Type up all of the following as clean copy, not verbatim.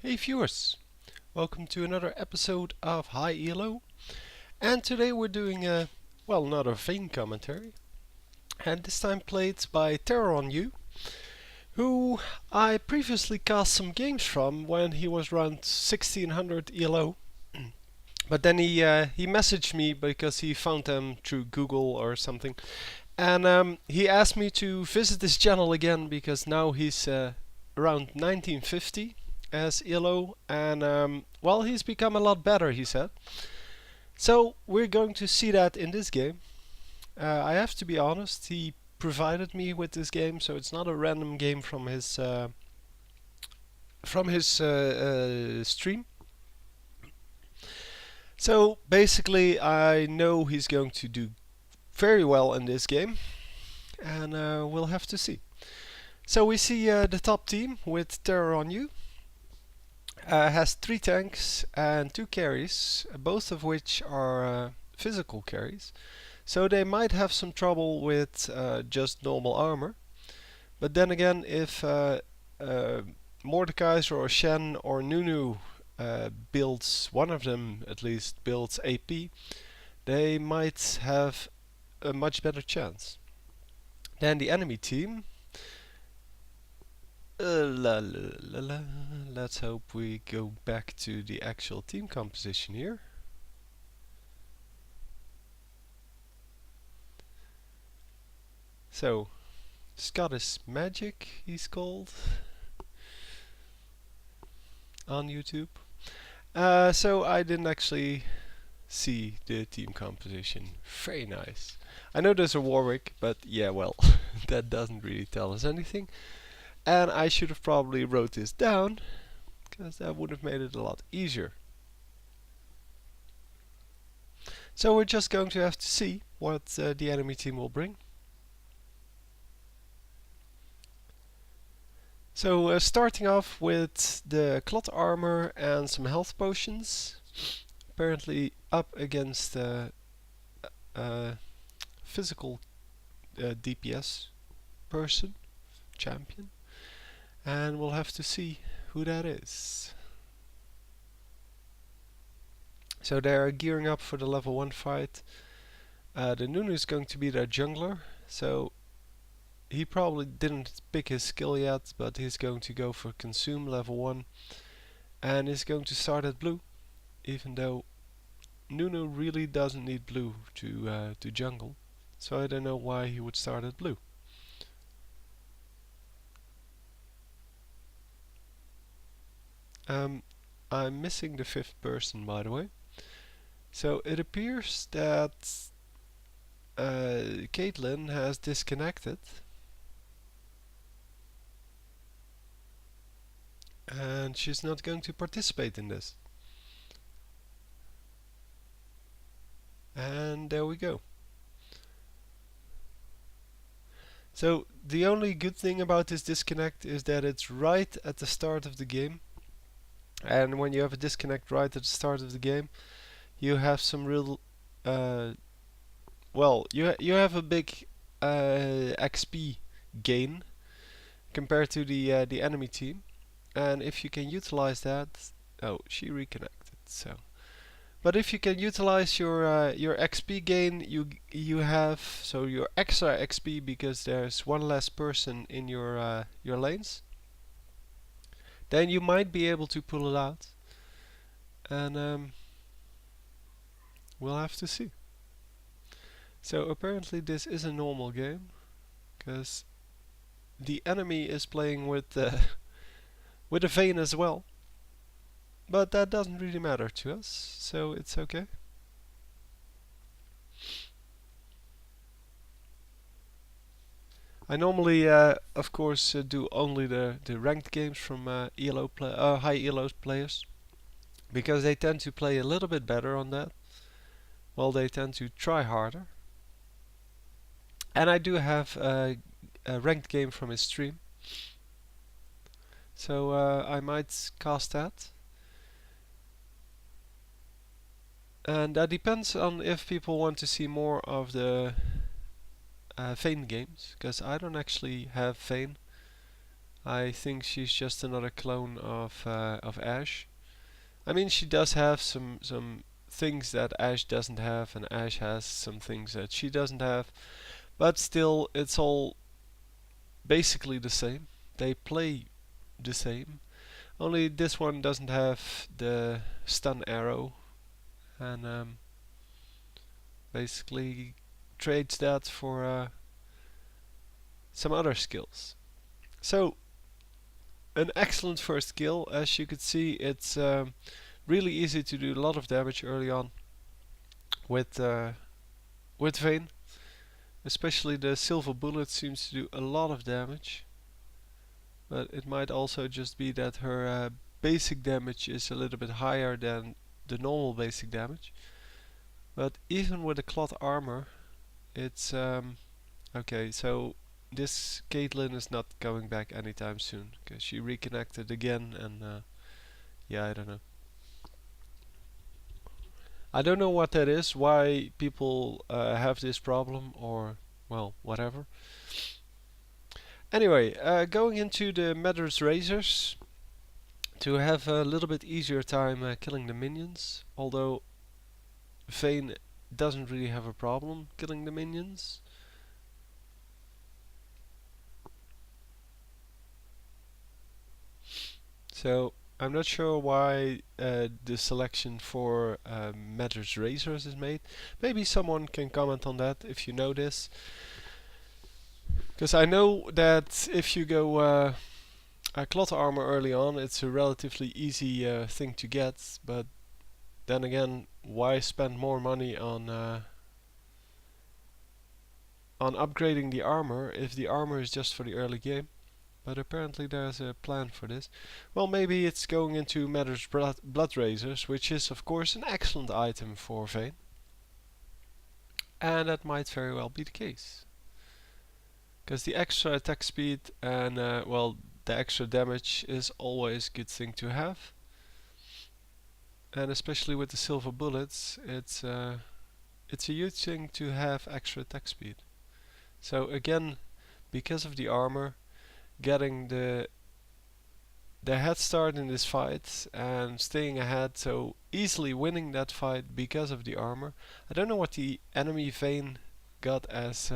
Hey viewers, welcome to another episode of Hi ELO. And today we're doing another Vayne commentary. And this time played by TerrorOnYou, who I previously cast some games from when he was around 1600 ELO. But then he messaged me because he found them through Google or something. And he asked me to visit his channel again because now he's around 1950 as ELO, and he's become a lot better, he said. So we're going to see that in this game. I have to be honest, he provided me with this game, so it's not a random game from his stream. So basically, I know he's going to do very well in this game, and we'll have to see. So we see the top team with TerrorOnYou. Has 3 tanks and 2 carries, both of which are physical carries. So they might have some trouble with just normal armor. But then again, if Mordekaiser or Shen or Nunu builds, one of them at least builds AP, they might have a much better chance. Then the enemy team. Let's hope we go back to the actual team composition here. So, Scottish Magic, he's called on YouTube. So I didn't actually see the team composition. Very nice. I know there's a Warwick, but yeah, well, that doesn't really tell us anything. And I should have probably wrote this down, because that would have made it a lot easier. So we're just going to have to see what the enemy team will bring. So starting off with the cloth armor and some health potions. Apparently up against physical DPS person, champion. And we'll have to see who that is. So they are gearing up for the level 1 fight. The Nunu is going to be their jungler, so he probably didn't pick his skill yet, but he's going to go for consume level 1 and is going to start at blue, even though Nunu really doesn't need blue to jungle, so I don't know why he would start at blue. I'm missing the 5th person, by the way. So it appears that Caitlyn has disconnected, and she's not going to participate in this. And there we go. So the only good thing about this disconnect is that it's right at the start of the game. And when you have a disconnect right at the start of the game, you have some real you have a big XP gain compared to the enemy team, and if you can utilize that, oh, she reconnected. So, but if you can utilize your XP gain, you have so your extra XP because there's one less person in your lanes, then you might be able to pull it out, and we'll have to see. So apparently this is a normal game, because the enemy is playing with a Vayne as well. But that doesn't really matter to us, so it's okay. I normally, of course, do only the ranked games from high ELO players, because they tend to play a little bit better on that. Well, they tend to try harder. And I do have a ranked game from his stream, so I might cast that. And that depends on if people want to see more of the Vayne games, because I don't actually have Vayne. I think she's just another clone of Ashe. I mean, she does have some things that Ashe doesn't have, and Ashe has some things that she doesn't have. But still, it's all basically the same. They play the same. Only this one doesn't have the stun arrow, and basically trades that for some other skills. So, an excellent first skill. As you could see, it's really easy to do a lot of damage early on with Vayne. Especially the silver bullet seems to do a lot of damage. But it might also just be that her basic damage is a little bit higher than the normal basic damage. But even with the cloth armor, it's okay. So this Caitlyn is not coming back anytime soon because she reconnected again, and yeah, I don't know. I don't know what that is. Why people have this problem, or well, whatever. Anyway, going into the Matter's Razors to have a little bit easier time killing the minions, although Vayne doesn't really have a problem killing the minions. So I'm not sure why the selection for Matter's Razors is made. Maybe someone can comment on that if you know this. Because I know that if you go cloth armor early on, it's a relatively easy thing to get, but then again, why spend more money on upgrading the armor if the armor is just for the early game? But apparently there's a plan for this. Well, maybe it's going into Matter's Blood Razors, which is of course an excellent item for Vayne. And that might very well be the case. Because the extra attack speed and well, the extra damage is always a good thing to have. And especially with the silver bullets, it's a huge thing to have extra attack speed. So again, because of the armor, getting the head start in this fight and staying ahead, so easily winning that fight because of the armor. I don't know what the enemy Vayne got as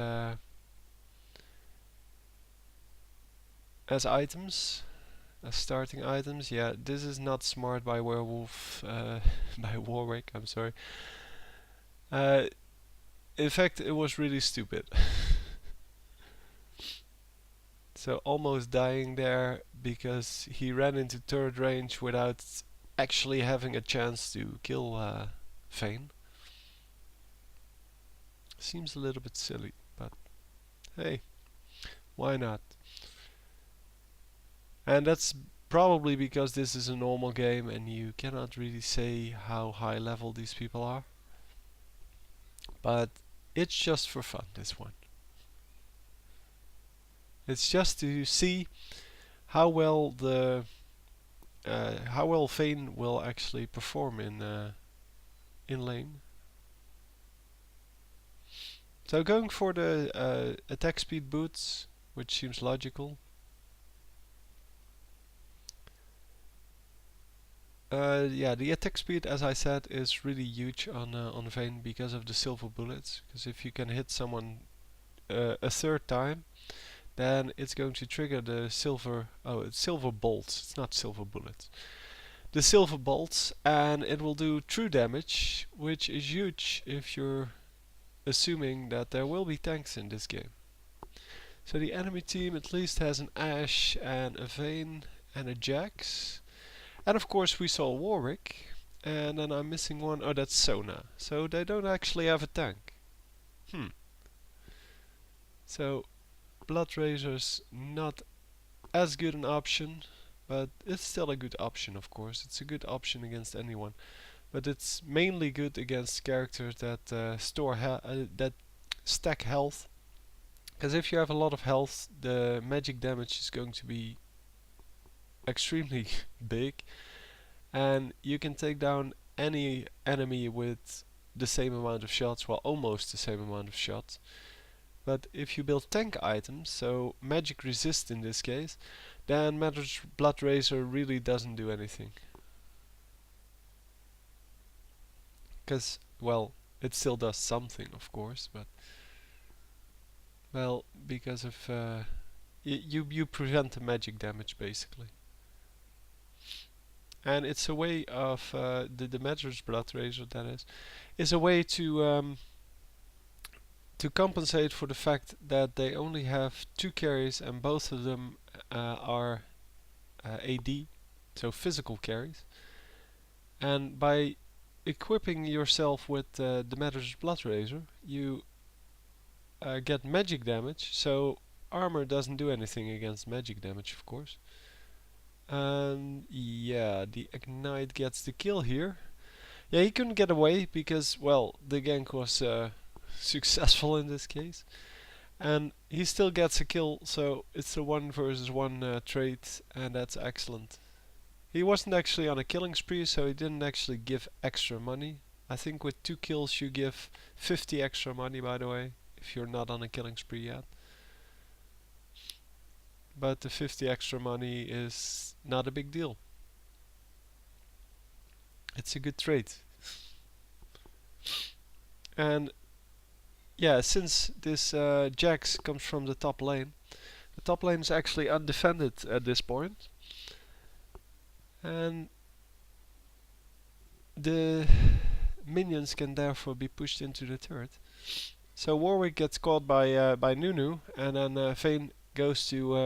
items, as starting items. Yeah, this is not smart by Werewolf, by Warwick. I'm sorry. In fact, it was really stupid. So almost dying there because he ran into turret range without actually having a chance to kill Vayne. Seems a little bit silly, but hey, why not? And that's probably because this is a normal game and you cannot really say how high level these people are. But it's just for fun, this one. It's just to see how well Vayne will actually perform in lane. So going for the attack speed boots, which seems logical. Yeah, the attack speed, as I said, is really huge on Vayne because of the silver bullets. Because if you can hit someone a third time, then it's going to trigger the silver. Oh, it's silver bolts. It's not silver bullets. The silver bolts, and it will do true damage, which is huge if you're assuming that there will be tanks in this game. So the enemy team at least has an Ashe and a Vayne and a Jax. And of course we saw Warwick. And then I'm missing one. Oh, that's Sona. So they don't actually have a tank. So Blood Razor's not as good an option. But it's still a good option, of course. It's a good option against anyone. But it's mainly good against characters that that stack health. Because if you have a lot of health, the magic damage is going to be extremely big, and you can take down any enemy with the same amount of shots, well, almost the same amount of shots. But if you build tank items, so magic resist in this case, then Matter's Blood Razor really doesn't do anything. Because, well, it still does something, of course, but well, because of you prevent the magic damage basically, and it's a way of the Matter's Blood Razor, that is a way to compensate for the fact that they only have 2 carries and both of them are AD, so physical carries. And by equipping yourself with the Matter's Blood Razor, you get magic damage, so armor doesn't do anything against magic damage, of course. And yeah, the Ignite gets the kill here. Yeah, he couldn't get away because, well, the gank was successful in this case. And he still gets a kill, so it's a 1 versus 1 trade, and that's excellent. He wasn't actually on a killing spree, so he didn't actually give extra money. I think with 2 kills you give 50 extra money, by the way, if you're not on a killing spree yet. But the 50 extra money is not a big deal. It's a good trade. And yeah, since this Jax comes from the top lane is actually undefended at this point. And the minions can therefore be pushed into the turret. So Warwick gets caught by Nunu, and then Vayne goes to